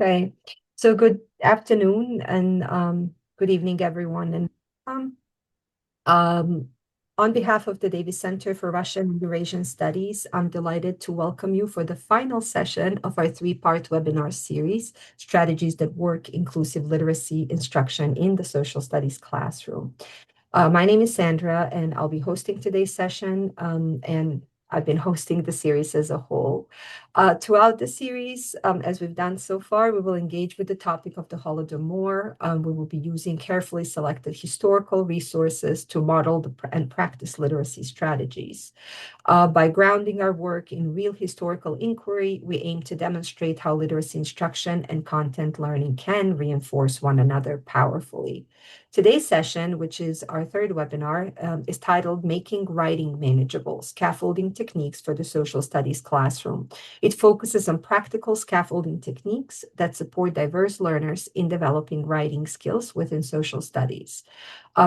Okay, so good afternoon and good evening, everyone. And um, um, on behalf of the Davis Center for Russian and Eurasian Studies, I'm delighted to welcome you for the final session of our three-part webinar series, Strategies That Work, Inclusive Literacy Instruction in the Social Studies Classroom. My name is Sandra, and I'll be hosting today's session, and I've been hosting the series as a whole. Throughout the series, as we've done so far, we will engage with the topic of the Holodomor. We will be using carefully selected historical resources to model and practice literacy strategies. By grounding our work in real historical inquiry, we aim to demonstrate how literacy instruction and content learning can reinforce one another powerfully. Today's session, which is our third webinar, is titled Making Writing Manageable, Scaffolding Techniques for the Social Studies Classroom. It focuses on practical scaffolding techniques that support diverse learners in developing writing skills within social studies.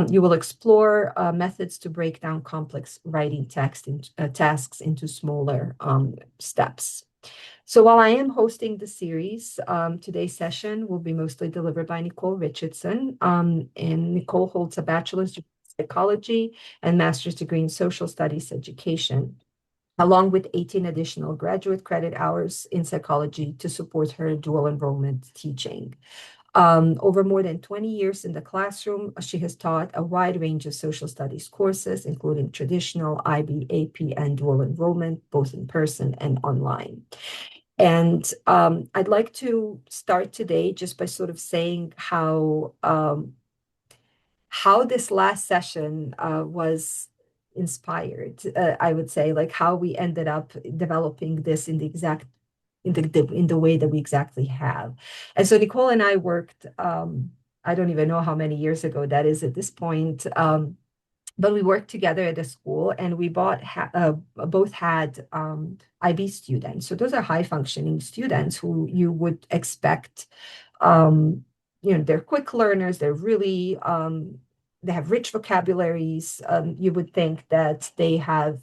You will explore methods to break down complex writing tasks into smaller steps. So while I am hosting the series, today's session will be mostly delivered by Nicole Richardson. And Nicole holds a bachelor's degree in psychology and master's degree in social studies education, along with 18 additional graduate credit hours in psychology to support her dual enrollment teaching. Over more than 20 years in the classroom, she has taught a wide range of social studies courses, including traditional IB, AP, and dual enrollment, both in person and online. And I'd like to start today just by sort of saying how this last session was inspired. I would say, like how we ended up developing this in the exact in the way that we exactly have. And so Nicole and I worked. I don't even know how many years ago that is at this point. But we worked together at a school, and we both had IB students. So those are high functioning students who you would expect. Um, they're quick learners. They have rich vocabularies. You would think that they have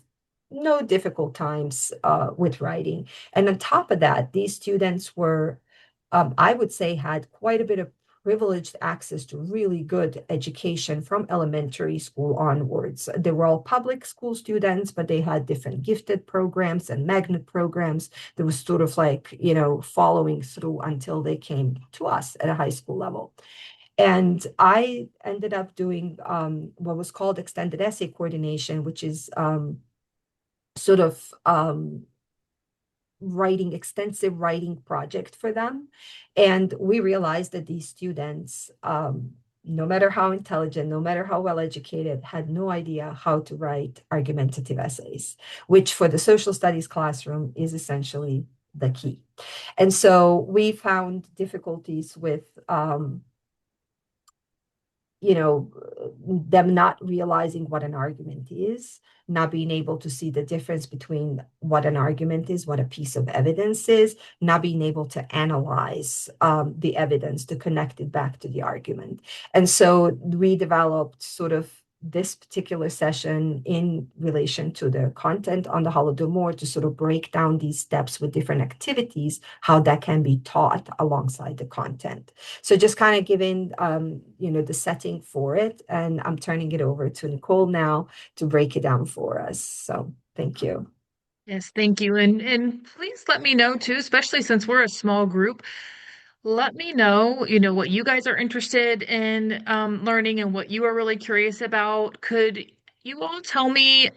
no difficult times with writing. And on top of that, these students I would say, had quite a bit of privileged access to really good education from elementary school onwards. They were all public school students, but they had different gifted programs and magnet programs. There was sort of like, following through until they came to us at a high school level. And I ended up doing what was called extended essay coordination, which is sort of writing extensive writing project for them. And we realized that these students, no matter how intelligent, no matter how well educated, had no idea how to write argumentative essays, which for the social studies classroom is essentially the key. And so we found difficulties with them not realizing what an argument is, not being able to see the difference between what an argument is, what a piece of evidence is, not being able to analyze the evidence to connect it back to the argument. And so we developed sort of this particular session in relation to the content on the Holodomor to sort of break down these steps with different activities, how that can be taught alongside the content. So just kind of giving, the setting for it. And I'm turning it over to Nicole now to break it down for us. So thank you. Yes, thank you. And please let me know too, especially since we're a small group. Let me know, what you guys are interested in learning and what you are really curious about. Could you all tell me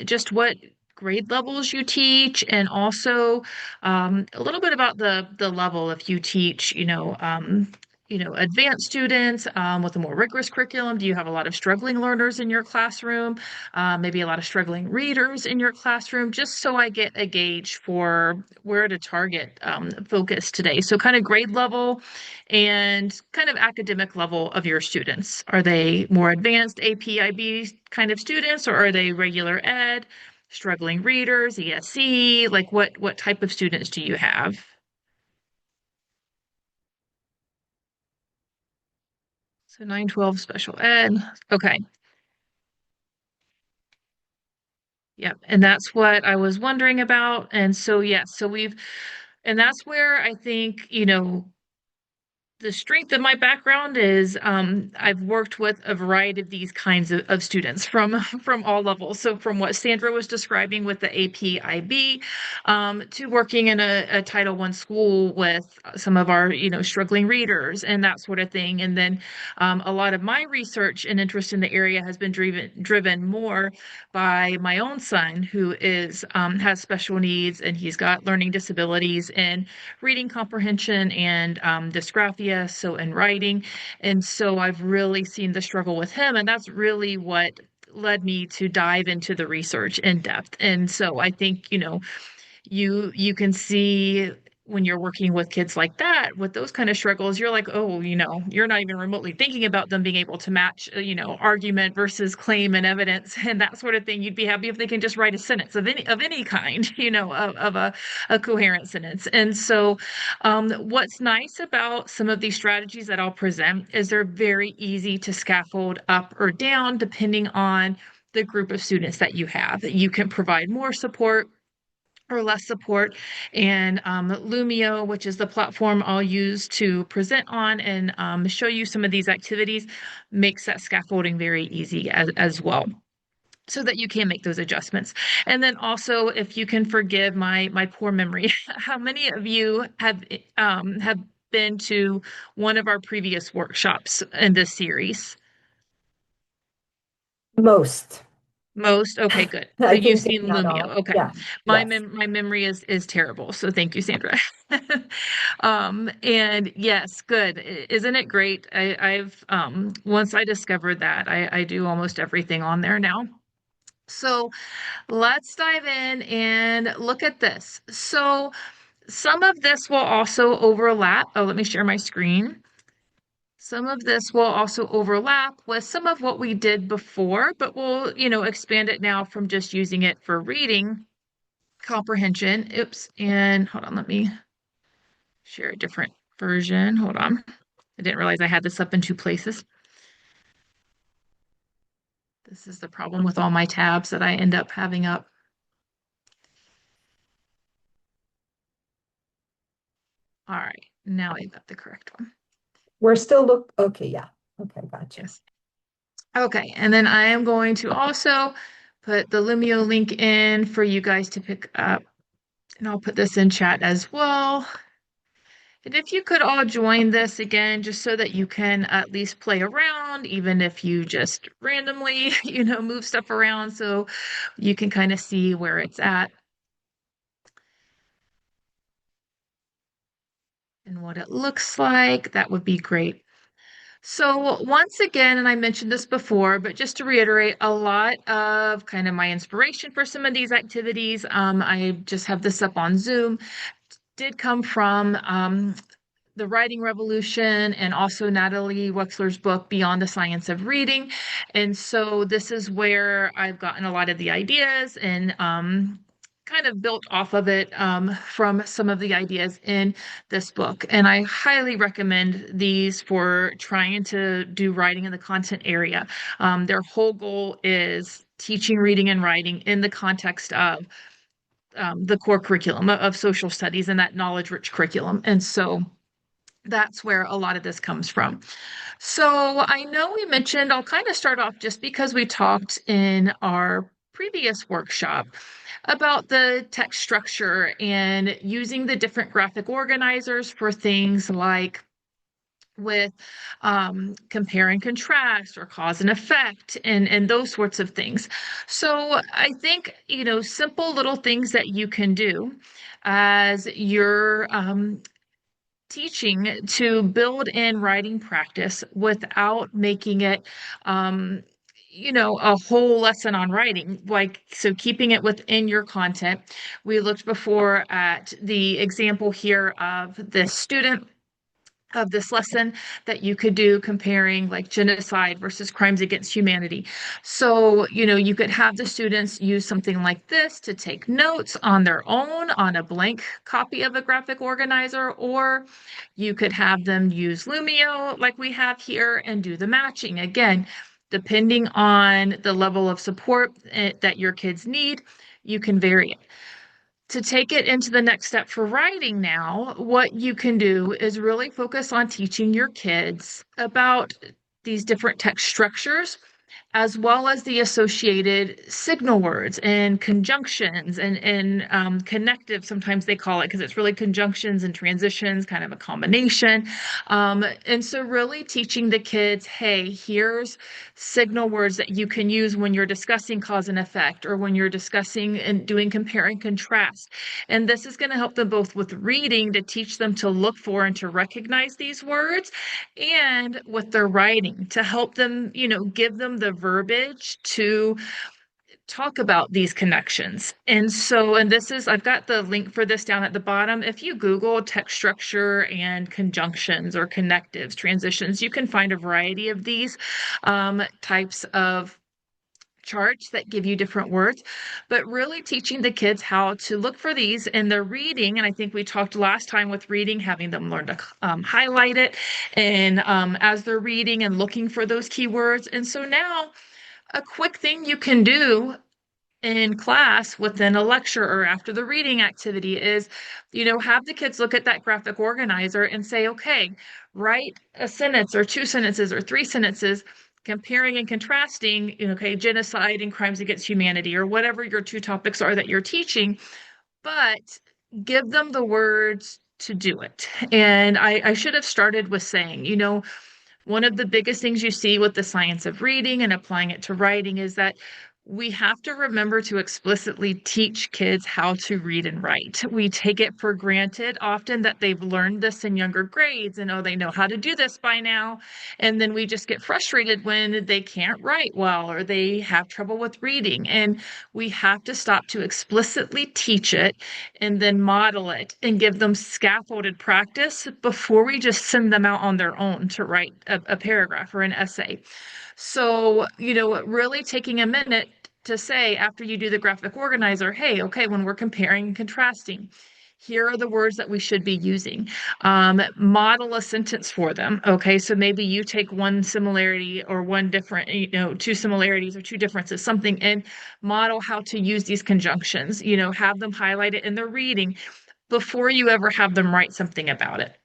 just what grade levels you teach, and also a little bit about the level if you teach, advanced students with a more rigorous curriculum? Do you have a lot of struggling learners in your classroom? Maybe a lot of struggling readers in your classroom, just so I get a gauge for where to target focus today. So kind of grade level and kind of academic level of your students. Are they more advanced APIB kind of students, or are they regular ed, struggling readers, ESE? Like what type of students do you have? So 912 special ed. Okay. Yep. And that's what I was wondering about. And so, yes, and that's where I think, the strength of my background is I've worked with a variety of these kinds of students from from all levels. So from what Sandra was describing with the APIB, to working in a Title I school with some of our, struggling readers and that sort of thing. And then a lot of my research and interest in the area has been driven more by my own son, who is has special needs and he's got learning disabilities and reading comprehension and dysgraphia, so in writing. And so I've really seen the struggle with him, and that's really what led me to dive into the research in depth. And so I think, you can see when you're working with kids like that with those kind of struggles, you're like, oh, you're not even remotely thinking about them being able to match, argument versus claim and evidence and that sort of thing. You'd be happy if they can just write a sentence of any kind, of a coherent sentence. And so what's nice about some of these strategies that I'll present is they're very easy to scaffold up or down depending on the group of students that you have. You can provide more support or less support. And Lumio, which is the platform I'll use to present on and show you some of these activities, makes that scaffolding very easy as well, so that you can make those adjustments. And then also, if you can forgive my poor memory, how many of you have been to one of our previous workshops in this series? Most. Most? Okay, good. So I you've can say seen not Lumio. all. Okay. Yeah. My Yes. mem my memory is terrible. So thank you, Sandra. And yes, good. Isn't it great? I've once I discovered that, I do almost everything on there now. So let's dive in and look at this. So some of this will also overlap. Oh, let me share my screen. Some of this will also overlap with some of what we did before, but we'll, expand it now from just using it for reading comprehension. Oops. And hold on, let me share a different version. Hold on. I didn't realize I had this up in two places. This is the problem with all my tabs that I end up having up. All right. Now I got the correct one. We're still okay, yeah. Okay, gotcha. Yes. Okay. And then I am going to also put the Lumio link in for you guys to pick up. And I'll put this in chat as well. And if you could all join this again, just so that you can at least play around, even if you just randomly, move stuff around so you can kind of see where it's at and what it looks like, that would be great. So once again, and I mentioned this before, but just to reiterate, a lot of kind of my inspiration for some of these activities, I just have this up on Zoom, did come from the Writing Revolution and also Natalie Wexler's book, Beyond the Science of Reading. And so this is where I've gotten a lot of the ideas and kind of built off of it from some of the ideas in this book. And I highly recommend these for trying to do writing in the content area. Their whole goal is teaching reading and writing in the context of the core curriculum of social studies and that knowledge-rich curriculum. And so that's where a lot of this comes from. So I know we mentioned, I'll kind of start off just because we talked in our previous workshop about the text structure and using the different graphic organizers for things like with compare and contrast or cause and effect and those sorts of things. So I think, simple little things that you can do as you're teaching to build in writing practice without making it a whole lesson on writing, like, so keeping it within your content. We looked before at the example here of this student of this lesson that you could do comparing like genocide versus crimes against humanity. So, you could have the students use something like this to take notes on their own on a blank copy of a graphic organizer, or you could have them use Lumio like we have here and do the matching. Again, depending on the level of support that your kids need, you can vary it. To take it into the next step for writing now, what you can do is really focus on teaching your kids about these different text structures as well as the associated signal words and conjunctions and connective, sometimes they call it, because it's really conjunctions and transitions, kind of a combination. And so really teaching the kids, hey, here's signal words that you can use when you're discussing cause and effect or when you're discussing and doing compare and contrast. And this is going to help them both with reading to teach them to look for and to recognize these words, and with their writing to help them, give them the verbiage to talk about these connections. And this is, I've got the link for this down at the bottom. If you Google text structure and conjunctions or connectives, transitions, you can find a variety of these types of charts that give you different words, but really teaching the kids how to look for these in their reading. And I think we talked last time with reading, having them learn to highlight it and as they're reading and looking for those keywords. And so now a quick thing you can do in class within a lecture or after the reading activity is, have the kids look at that graphic organizer and say, okay, write a sentence or two sentences or three sentences comparing and contrasting, okay, genocide and crimes against humanity or whatever your two topics are that you're teaching, but give them the words to do it. And I should have started with saying, one of the biggest things you see with the science of reading and applying it to writing is that we have to remember to explicitly teach kids how to read and write. We take it for granted often that they've learned this in younger grades and, oh, they know how to do this by now. And then we just get frustrated when they can't write well or they have trouble with reading. And we have to stop to explicitly teach it and then model it and give them scaffolded practice before we just send them out on their own to write a paragraph or an essay. So, really taking a minute to say after you do the graphic organizer, hey, okay, when we're comparing and contrasting, here are the words that we should be using. Model a sentence for them. Okay, so maybe you take one similarity or one different, two similarities or two differences, something, and model how to use these conjunctions, have them highlight it in their reading before you ever have them write something about it.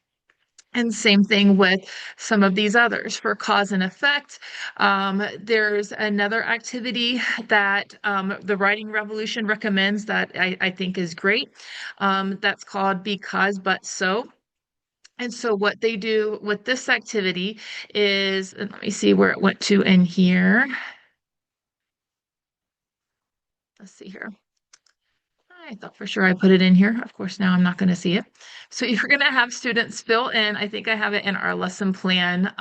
And same thing with some of these others for cause and effect. There's another activity that the Writing Revolution recommends that I think is great. That's called Because But So. And so what they do with this activity is, and let me see where it went to in here. Let's see here. I thought for sure I put it in here. Of course, now I'm not going to see it. So you're going to have students fill in. I think I have it in our lesson plan.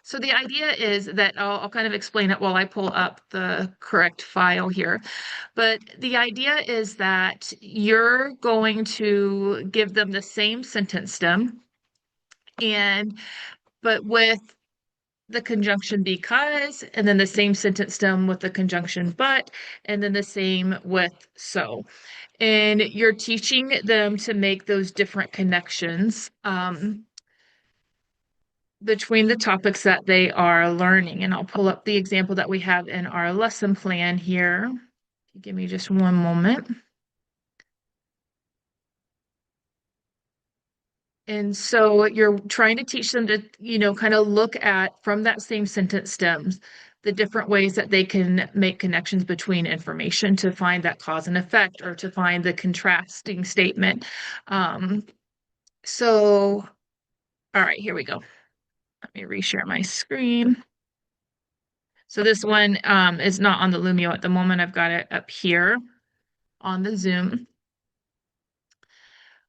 So the idea is that I'll kind of explain it while I pull up the correct file here. But the idea is that you're going to give them the same sentence stem but with the conjunction because, and then the same sentence stem with the conjunction but, and then the same with so. And you're teaching them to make those different connections between the topics that they are learning. And I'll pull up the example that we have in our lesson plan here. Give me just one moment. And so you're trying to teach them to, kind of look at from that same sentence stems, the different ways that they can make connections between information to find that cause and effect or to find the contrasting statement. So, all right, here we go. Let me reshare my screen. So this one is not on the Lumio at the moment. I've got it up here on the Zoom.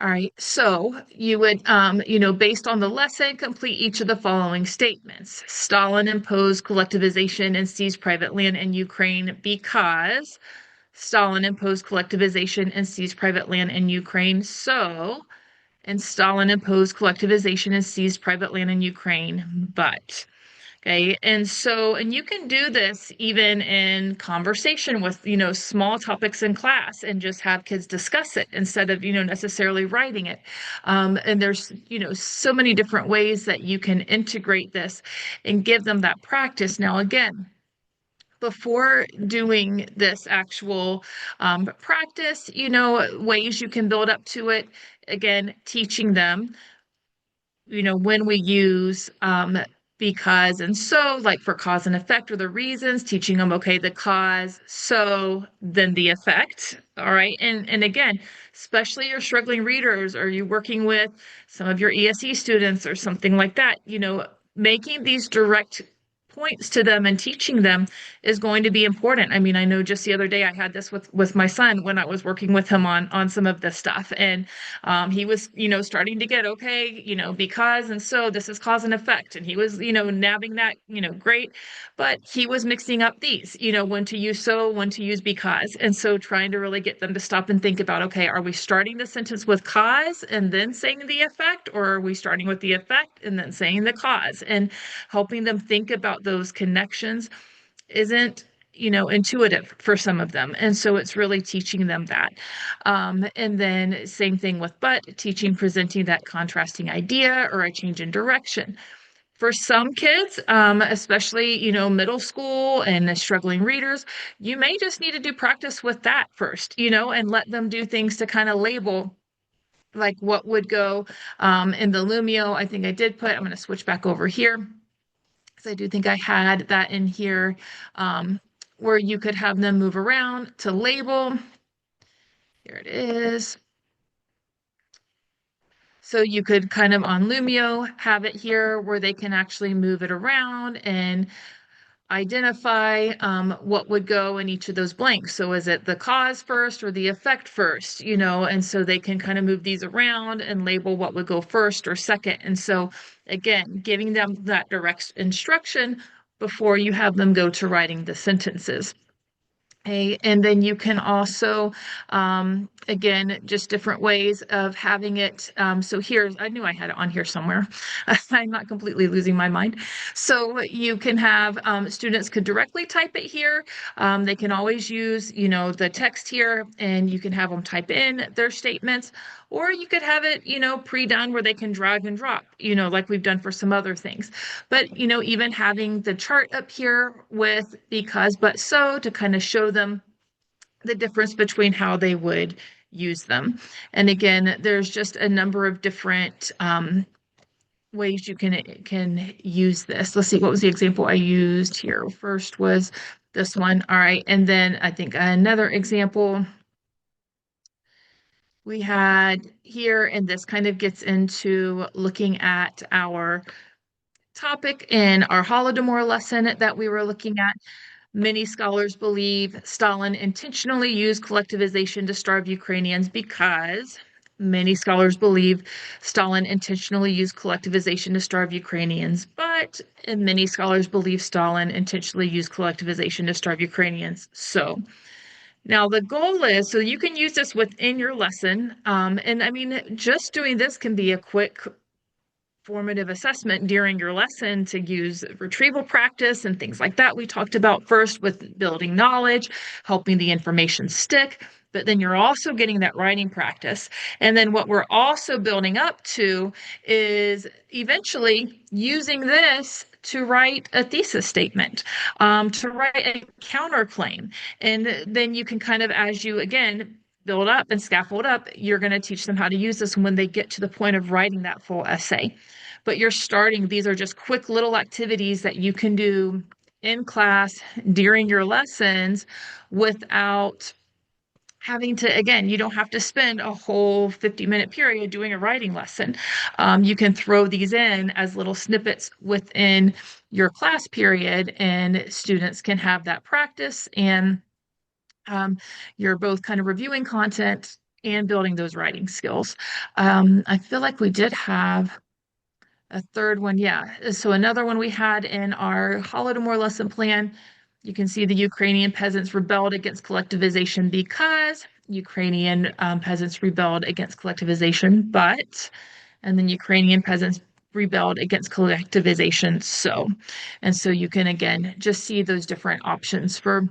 All right, so you would, based on the lesson, complete each of the following statements. Stalin imposed collectivization and seized private land in Ukraine because Stalin imposed collectivization and seized private land in Ukraine. So, and Stalin imposed collectivization and seized private land in Ukraine, but. Okay. And so, and you can do this even in conversation with, small topics in class and just have kids discuss it instead of, necessarily writing it. And there's, so many different ways that you can integrate this and give them that practice. Now, again, before doing this actual practice, ways you can build up to it. Again, teaching them when we use because and so, like for cause and effect or the reasons, teaching them, okay, the cause, so then the effect. All right. And again, especially your struggling readers, or you working with some of your ESE students or something like that, making these direct points to them and teaching them is going to be important. I mean, I know just the other day I had this with my son when I was working with him on some of this stuff, and he was, starting to get, okay, because and so this is cause and effect. And he was, nabbing that, great. But he was mixing up these, when to use so, when to use because. And so trying to really get them to stop and think about, okay, are we starting the sentence with cause and then saying the effect, or are we starting with the effect and then saying the cause? And helping them think about those connections isn't intuitive for some of them, and so it's really teaching them that. And then same thing with but, teaching presenting that contrasting idea or a change in direction. For some kids, especially middle school and struggling readers, you may just need to do practice with that first, and let them do things to kind of label like what would go in the Lumio. I think I did put, I'm going to switch back over here, I do think I had that in here, where you could have them move around to label. Here it is. So you could kind of on Lumio have it here where they can actually move it around and identify what would go in each of those blanks. So is it the cause first or the effect first, and so they can kind of move these around and label what would go first or second. And so again, giving them that direct instruction before you have them go to writing the sentences. Okay, and then you can also, again, just different ways of having it. So here, I knew I had it on here somewhere. I'm not completely losing my mind. So you can have students could directly type it here. They can always use, the text here, and you can have them type in their statements, or you could have it, pre-done where they can drag and drop, like we've done for some other things. But, even having the chart up here with because, but, so to kind of show them the difference between how they would use them. And again, there's just a number of different ways you can use this. Let's see, what was the example I used here? First was this one. All right. And then I think another example we had here, and this kind of gets into looking at our topic in our Holodomor lesson that we were looking at. Many scholars believe Stalin intentionally used collectivization to starve Ukrainians because many scholars believe Stalin intentionally used collectivization to starve Ukrainians, but many scholars believe Stalin intentionally used collectivization to starve Ukrainians. So now the goal is, so you can use this within your lesson. And I mean, just doing this can be a quick formative assessment during your lesson to use retrieval practice and things like that. We talked about first with building knowledge, helping the information stick, but then you're also getting that writing practice. And then what we're also building up to is eventually using this to write a thesis statement, to write a counterclaim. And then you can kind of, as you again build up and scaffold up, you're going to teach them how to use this when they get to the point of writing that full essay. But you're starting, these are just quick little activities that you can do in class during your lessons without having to, again, you don't have to spend a whole 50-minute period doing a writing lesson. You can throw these in as little snippets within your class period, and students can have that practice, and you're both kind of reviewing content and building those writing skills. I feel like we did have a third one. Yeah. So another one we had in our Holodomor lesson plan, you can see the Ukrainian peasants rebelled against collectivization because Ukrainian peasants rebelled against collectivization, but, and then Ukrainian peasants rebelled against collectivization. So, and so you can again just see those different options for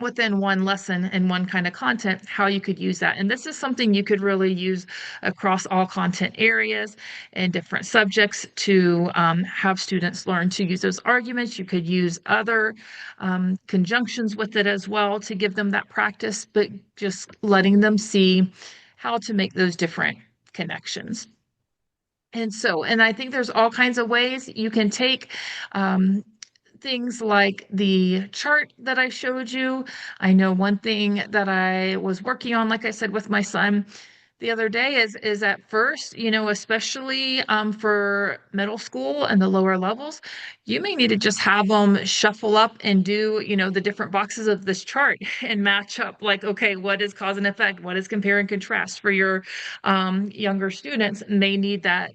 within one lesson and one kind of content, how you could use that. And this is something you could really use across all content areas and different subjects to have students learn to use those arguments. You could use other conjunctions with it as well to give them that practice, but just letting them see how to make those different connections. And I think there's all kinds of ways you can take um, things like the chart that I showed you. I know one thing that I was working on, like I said, with my son the other day is at first, especially for middle school and the lower levels, you may need to just have them shuffle up and do, the different boxes of this chart and match up like, okay, what is cause and effect? What is compare and contrast for your younger students? And they need that,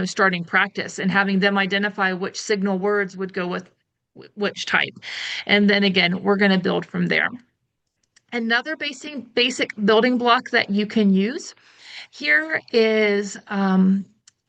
starting practice and having them identify which signal words would go with which type. And then again, we're going to build from there. Another basic building block that you can use here is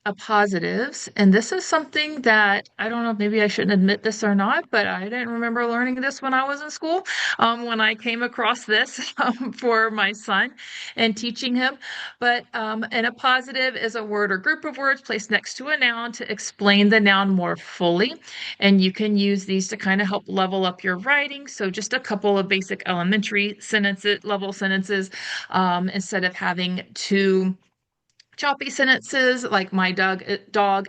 a positives. And this is something that I don't know, maybe I shouldn't admit this or not, but I didn't remember learning this when I was in school. When I came across this for my son and teaching him. And a positive is a word or group of words placed next to a noun to explain the noun more fully. And you can use these to kind of help level up your writing. So just a couple of basic elementary sentences, level sentences, instead of having to choppy sentences like my dog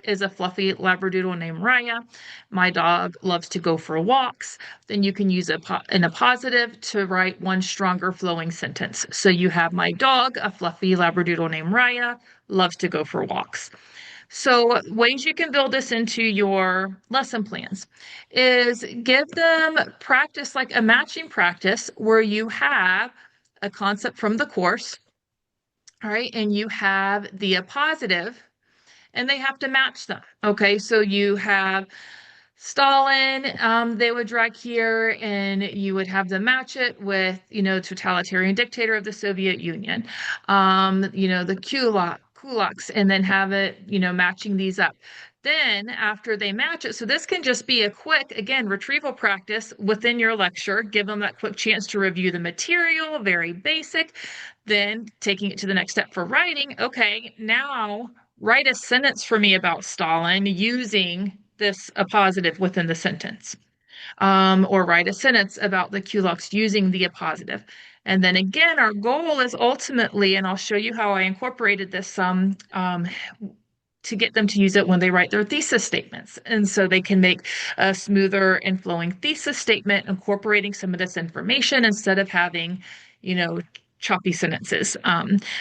is a fluffy labradoodle named Raya. My dog loves to go for walks. Then you can use in a positive to write one stronger flowing sentence. So you have my dog, a fluffy labradoodle named Raya, loves to go for walks. So ways you can build this into your lesson plans is give them practice like a matching practice where you have a concept from the course. All right, and you have the positive, and they have to match them. Okay, so you have Stalin, they would drag here, and you would have them match it with, totalitarian dictator of the Soviet Union, the kulaks, and then have it, matching these up. Then after they match it, so this can just be a quick, again, retrieval practice within your lecture. Give them that quick chance to review the material, very basic. Then taking it to the next step for writing. Okay, now write a sentence for me about Stalin using this a positive within the sentence, or write a sentence about the kulaks using the appositive. And then again, our goal is ultimately, and I'll show you how I incorporated this to get them to use it when they write their thesis statements. And so they can make a smoother and flowing thesis statement, incorporating some of this information instead of having, choppy sentences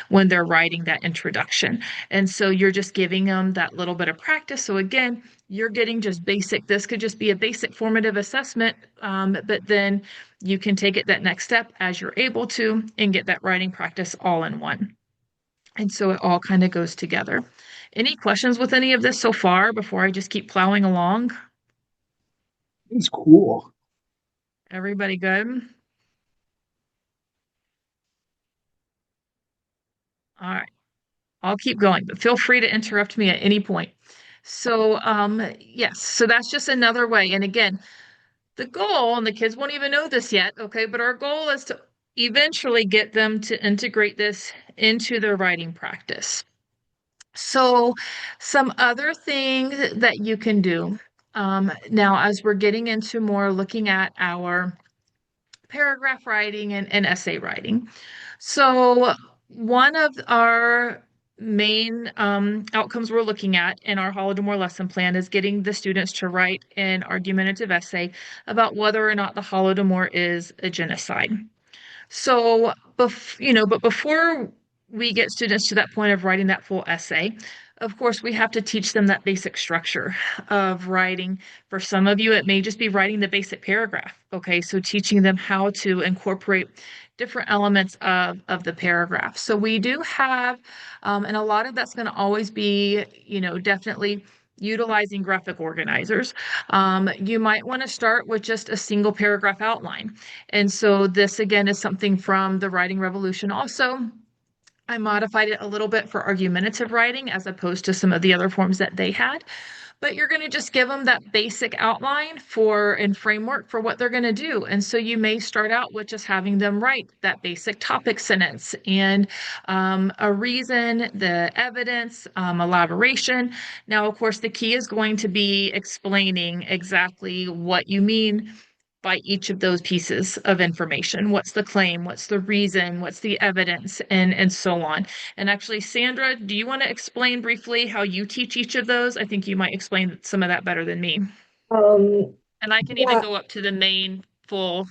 when they're writing that introduction. And so you're just giving them that little bit of practice. So again, you're getting just basic. This could just be a basic formative assessment, but then you can take it that next step as you're able to and get that writing practice all in one. And so it all kind of goes together. Any questions with any of this so far before I just keep plowing along? It's cool. Everybody good? All right. I'll keep going, but feel free to interrupt me at any point. So, yes, so that's just another way. And again, the goal, and the kids won't even know this yet, okay, but our goal is to eventually get them to integrate this into their writing practice. So, some other things that you can do now, as we're getting into more looking at our paragraph writing and essay writing. So, one of our main outcomes we're looking at in our Holodomor lesson plan is getting the students to write an argumentative essay about whether or not the Holodomor is a genocide. So, but before we get students to that point of writing that full essay, of course, we have to teach them that basic structure of writing. For some of you, it may just be writing the basic paragraph. Okay, so teaching them how to incorporate different elements of the paragraph. So we do have, and a lot of that's going to always be, definitely utilizing graphic organizers. You might want to start with just a single paragraph outline. And so this again is something from the Writing Revolution also. I modified it a little bit for argumentative writing as opposed to some of the other forms that they had. but you're going to just give them that basic outline for and framework for what they're going to do. And so you may start out with just having them write that basic topic sentence and a reason, the evidence, elaboration. Now, of course, the key is going to be explaining exactly what you mean by each of those pieces of information. What's the claim? What's the reason? What's the evidence? And so on. And actually, Sandra, do you want to explain briefly how you teach each of those? I think you might explain some of that better than me. Um, And I can even yeah, go up to the main full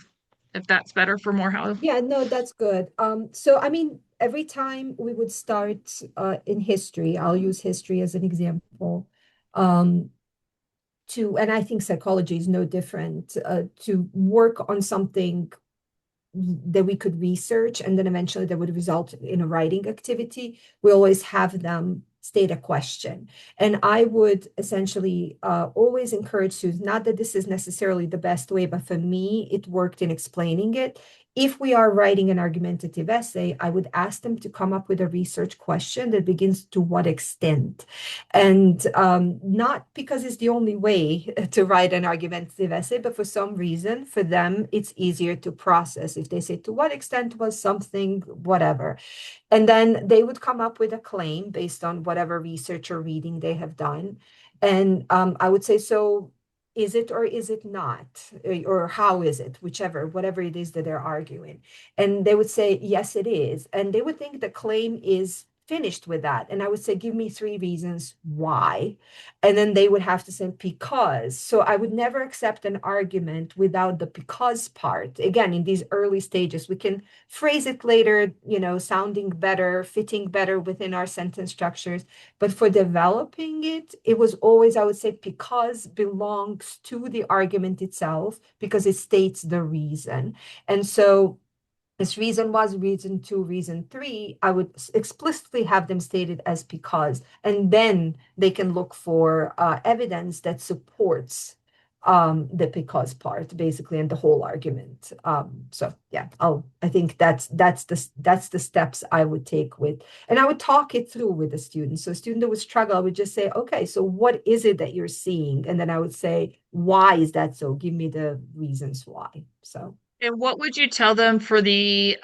if that's better for more how. yeah, no, that's good. So I mean, every time we would start in history, I'll use history as an example. Um, and I think psychology is no different, to work on something that we could research and then eventually that would result in a writing activity. We always have them state a question. And I would essentially always encourage students, not that this is necessarily the best way, but for me, it worked in explaining it. If we are writing an argumentative essay, I would ask them to come up with a research question that begins to what extent. And not because it's the only way to write an argumentative essay, but for some reason, for them, it's easier to process. If they say, to what extent was something, whatever. And then they would come up with a claim based on whatever research or reading they have done. And I would say, so is it or is it not? Or how is it? Whichever, whatever it is that they're arguing. And they would say, yes, it is. And they would think the claim is finished with that. And I would say, give me three reasons why. And then they would have to say, because. So I would never accept an argument without the because part. Again, in these early stages, we can phrase it later, sounding better, fitting better within our sentence structures. But for developing it, it was always, I would say, because belongs to the argument itself, because it states the reason. And so this reason was reason two, reason three, I would explicitly have them stated as because, and then they can look for evidence that supports the because part, basically, and the whole argument. So yeah, I think that's the steps I would take with, and I would talk it through with the student. So a student that would struggle, I would just say, okay, so what is it that you're seeing? And then I would say, why is that so? Give me the reasons why. So. And what would you tell them for the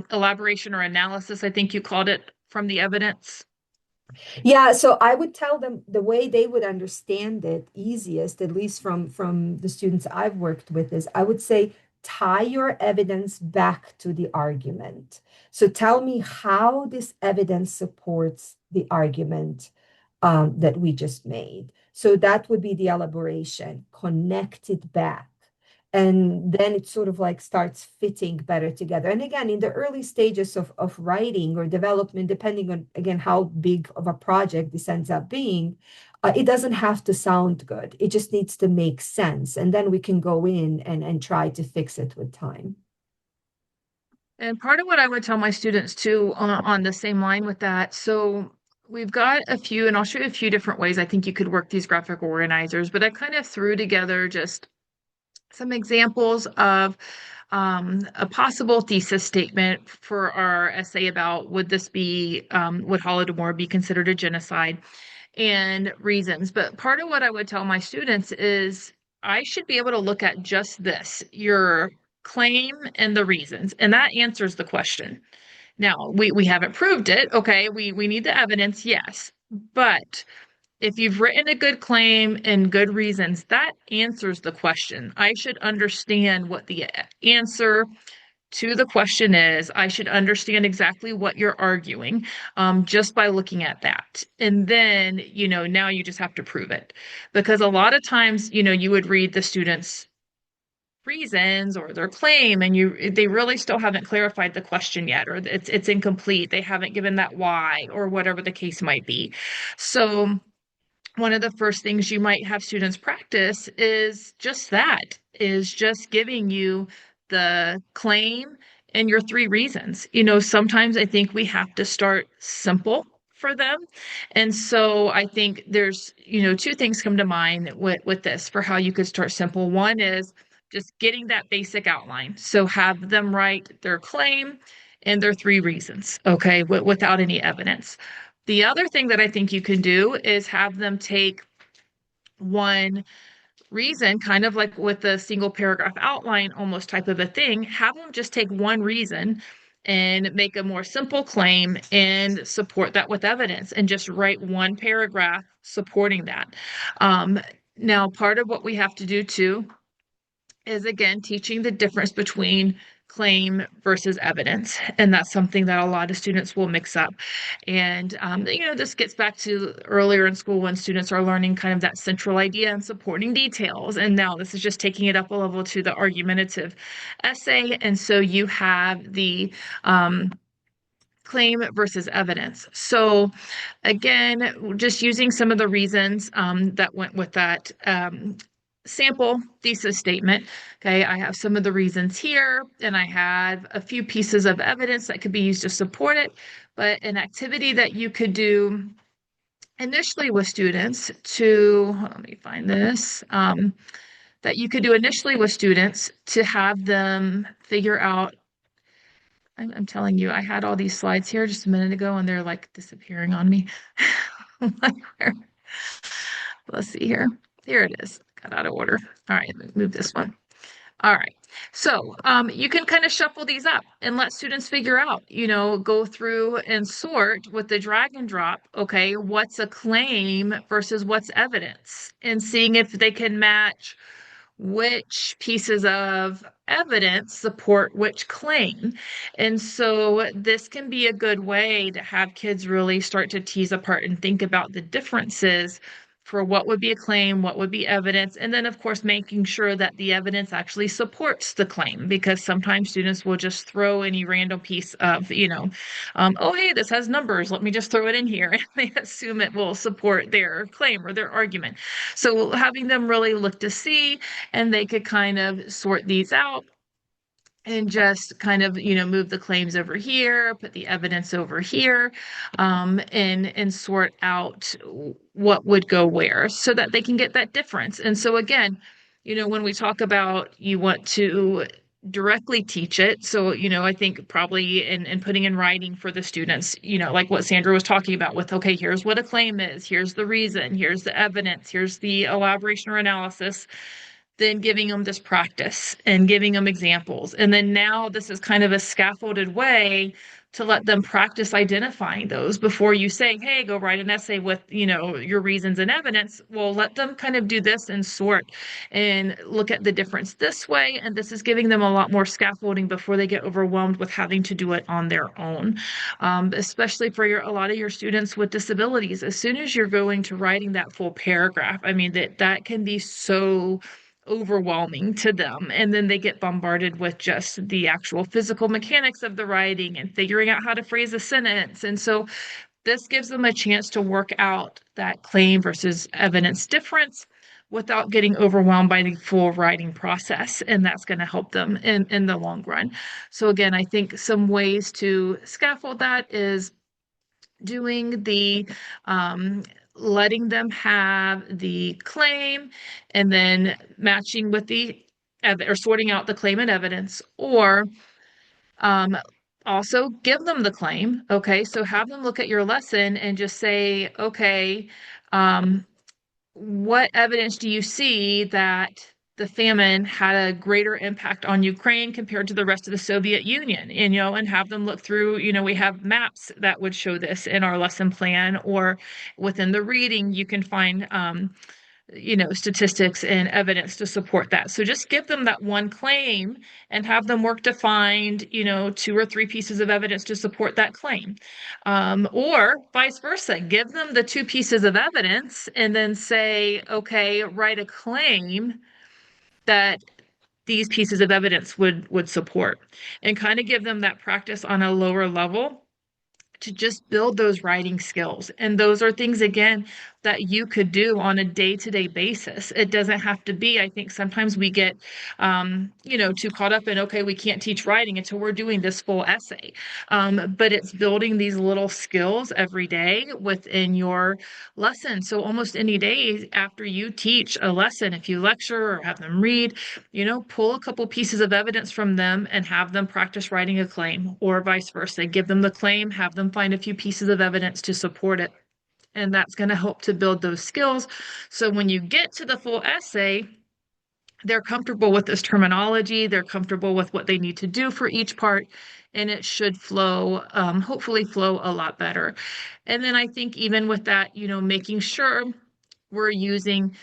elaboration or analysis, I think you called it, from the evidence? Yeah, so I would tell them the way they would understand it easiest, at least from the students I've worked with, is I would say tie your evidence back to the argument. So tell me how this evidence supports the argument that we just made. So that would be the elaboration, connect it back. And then it sort of like starts fitting better together. And again, in the early stages of writing or development, depending on, again, how big of a project this ends up being, it doesn't have to sound good. It just needs to make sense. And then we can go in and try to fix it with time. And part of what I would tell my students too, on the same line with that, so we've got a few, and I'll show you a few different ways I think you could work these graphic organizers, but I kind of threw together just some examples of a possible thesis statement for our essay about would Holodomor be considered a genocide, and reasons. But part of what I would tell my students is I should be able to look at just this, your claim and the reasons, and that answers the question. Now, we haven't proved it. Okay, we need the evidence, yes. But if you've written a good claim and good reasons, that answers the question. I should understand what the answer to the question is. I should understand exactly what you're arguing, just by looking at that. And then, now you just have to prove it. Because a lot of times, you would read the students' reasons or their claim and they really still haven't clarified the question yet, or it's incomplete. They haven't given that why or whatever the case might be. So one of the first things you might have students practice is just giving you the claim and your three reasons. Sometimes I think we have to start simple for them. And so I think there's, two things come to mind with this for how you could start simple. One is just getting that basic outline. So have them write their claim and their three reasons, okay, without any evidence. The other thing that I think you can do is have them take one reason, kind of like with the single paragraph outline almost type of a thing, have them just take one reason and make a more simple claim and support that with evidence and just write one paragraph supporting that. Um, Now, part of what we have to do too is again teaching the difference between claim versus evidence. And that's something that a lot of students will mix up. And, this gets back to earlier in school when students are learning kind of that central idea and supporting details. And now this is just taking it up a level to the argumentative essay. And so you have the claim versus evidence. So again, just using some of the reasons that went with that sample thesis statement. Okay, I have some of the reasons here, and I have a few pieces of evidence that could be used to support it. But an activity that you could do initially with students let me find this, that you could do initially with students to have them figure out. I'm telling you, I had all these slides here just a minute ago and they're like disappearing on me. Let's see here. Here it is. Got out of order. All right, move this one. All right. So you can kind of shuffle these up and let students figure out, go through and sort with the drag and drop. Okay, what's a claim versus what's evidence, and seeing if they can match which pieces of evidence support which claim. And so this can be a good way to have kids really start to tease apart and think about the differences for what would be a claim, what would be evidence, and then of course making sure that the evidence actually supports the claim, because sometimes students will just throw any random piece of, oh, hey, this has numbers, let me just throw it in here, and they assume it will support their claim or their argument. So having them really look to see, and they could kind of sort these out and just kind of move the claims over here, put the evidence over here, and sort out what would go where so that they can get that difference. And so again, when we talk about you want to directly teach it, so I think probably in putting in writing for the students, like what Sandra was talking about with, okay, here's what a claim is, here's the reason, here's the evidence, here's the elaboration or analysis, then giving them this practice and giving them examples. And then now this is kind of a scaffolded way to let them practice identifying those before you say, hey, go write an essay with, your reasons and evidence. Well, let them kind of do this and sort and look at the difference this way. And this is giving them a lot more scaffolding before they get overwhelmed with having to do it on their own. Especially for a lot of your students with disabilities. As soon as you're going to writing that full paragraph, I mean, that can be so overwhelming to them. And then they get bombarded with just the actual physical mechanics of the writing and figuring out how to phrase a sentence. And so this gives them a chance to work out that claim versus evidence difference without getting overwhelmed by the full writing process. And that's going to help them in the long run. So again, I think some ways to scaffold that is doing the letting them have the claim and then matching with or sorting out the claim and evidence, or also give them the claim. Okay, so have them look at your lesson and just say, okay, what evidence do you see that the famine had a greater impact on Ukraine compared to the rest of the Soviet Union? And have them look through, we have maps that would show this in our lesson plan, or within the reading, you can find statistics and evidence to support that. So just give them that one claim and have them work to find, 2 or 3 pieces of evidence to support that claim. Or vice versa, give them the 2 pieces of evidence and then say, okay, write a claim that these pieces of evidence would support, and kind of give them that practice on a lower level to just build those writing skills. And those are things, again, that you could do on a day-to-day basis. It doesn't have to be, I think sometimes we get, too caught up in, okay, we can't teach writing until we're doing this full essay. But it's building these little skills every day within your lesson. So almost any day after you teach a lesson, if you lecture or have them read, pull a couple pieces of evidence from them and have them practice writing a claim, or vice versa. Give them the claim, have them find a few pieces of evidence to support it. And that's going to help to build those skills. So when you get to the full essay, they're comfortable with this terminology, they're comfortable with what they need to do for each part, and it should flow, hopefully flow a lot better. And then I think even with that, making sure we're using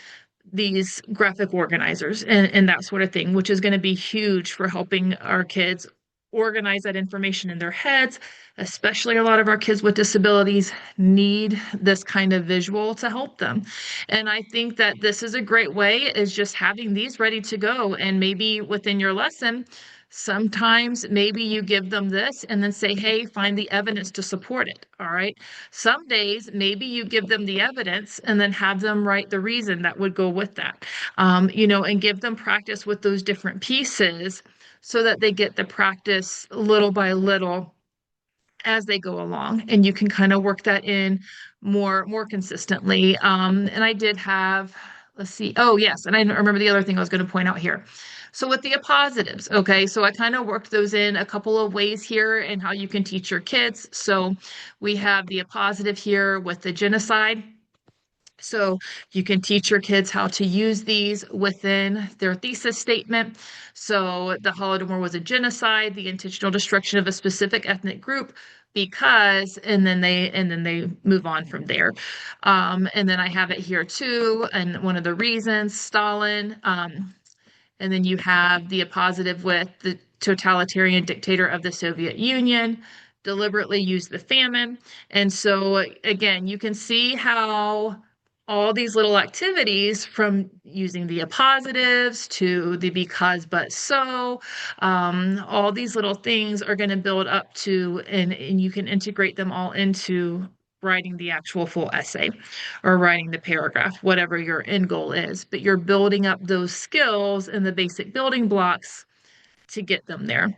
these graphic organizers and that sort of thing, which is going to be huge for helping our kids organize that information in their heads. Especially a lot of our kids with disabilities need this kind of visual to help them. And I think that this is a great way is just having these ready to go. And maybe within your lesson, sometimes maybe you give them this and then say, hey, find the evidence to support it. All right. Some days, maybe you give them the evidence and then have them write the reason that would go with that, and give them practice with those different pieces so that they get the practice little by little as they go along, and you can kind of work that in more consistently. And I did have, let's see, oh yes, and I remember the other thing I was going to point out here. So with the positives, okay, so I kind of worked those in a couple of ways here and how you can teach your kids. So we have the positive here with the genocide. So you can teach your kids how to use these within their thesis statement. So the Holodomor was a genocide, the intentional destruction of a specific ethnic group, because, and then they move on from there. And then I have it here too, and one of the reasons, Stalin, and then you have the positive with the totalitarian dictator of the Soviet Union, deliberately used the famine. And so, again, you can see how all these little activities from using the positives to the because, but so, all these little things are going to build up to, and you can integrate them all into writing the actual full essay or writing the paragraph, whatever your end goal is. But you're building up those skills and the basic building blocks to get them there.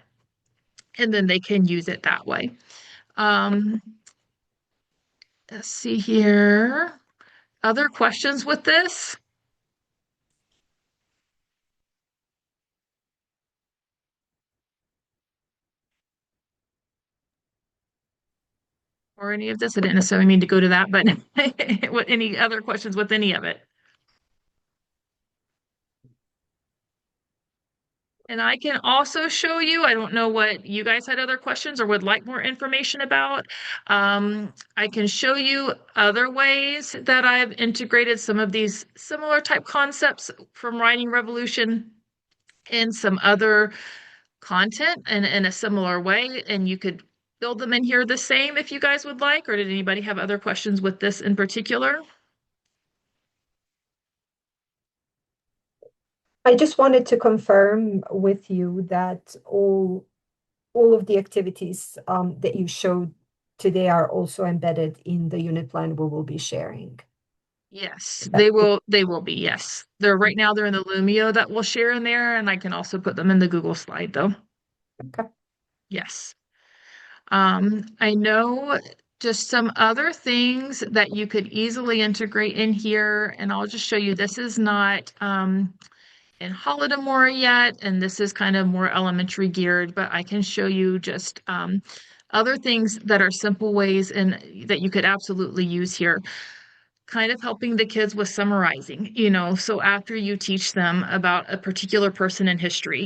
And then they can use it that way. Um, let's see here. Other questions with this? Or any of this? I didn't necessarily mean to go to that, but what, any other questions with any of it? And I can also show you, I don't know what you guys had other questions or would like more information about. I can show you other ways that I've integrated some of these similar type concepts from Writing Revolution in some other content and in a similar way. And you could build them in here the same if you guys would like, or did anybody have other questions with this in particular? I just wanted to confirm with you that all of the activities that you showed today are also embedded in the unit plan we will be sharing. Yes, That- they will be, yes. They're right now they're in the Lumio that we'll share in there, and I can also put them in the Google slide though. Okay. Yes. I know just some other things that you could easily integrate in here, and I'll just show you this is not in Holodomor yet, and this is kind of more elementary geared, but I can show you just other things that are simple ways and that you could absolutely use here. Kind of helping the kids with summarizing, so after you teach them about a particular person in history,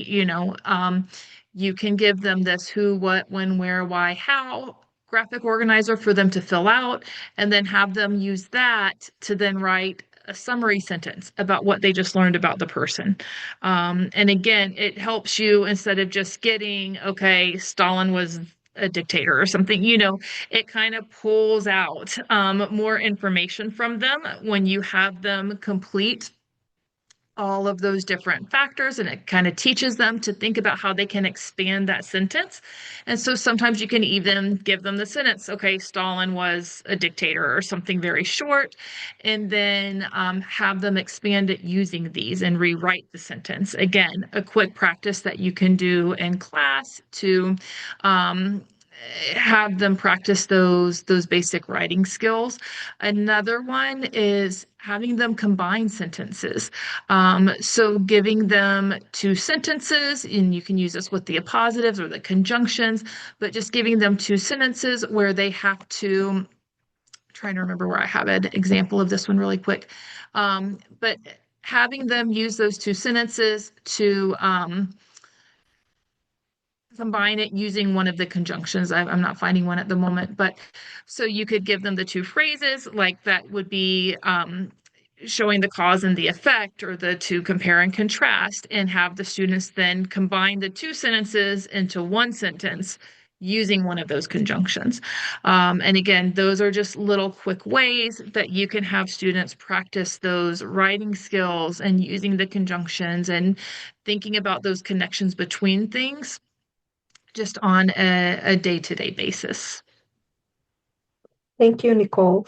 you can give them this who, what, when, where, why, how graphic organizer for them to fill out, and then have them use that to then write a summary sentence about what they just learned about the person. And again, it helps you instead of just getting, okay, Stalin was a dictator or something, it kind of pulls out more information from them when you have them complete all of those different factors, and it kind of teaches them to think about how they can expand that sentence. And so sometimes you can even give them the sentence, okay, Stalin was a dictator or something very short, and then have them expand it using these and rewrite the sentence. Again, a quick practice that you can do in class to have them practice those basic writing skills. Another one is having them combine sentences. So giving them two sentences, and you can use this with the appositives or the conjunctions, but just giving them two sentences where they have to trying to remember where I have an example of this one really quick. But having them use those two sentences to combine it using one of the conjunctions. I'm not finding one at the moment, but so you could give them the two phrases, like that would be showing the cause and the effect, or the to compare and contrast, and have the students then combine the two sentences into one sentence using one of those conjunctions. And again, those are just little quick ways that you can have students practice those writing skills and using the conjunctions and thinking about those connections between things just on a day-to-day basis. Thank you, Nicole.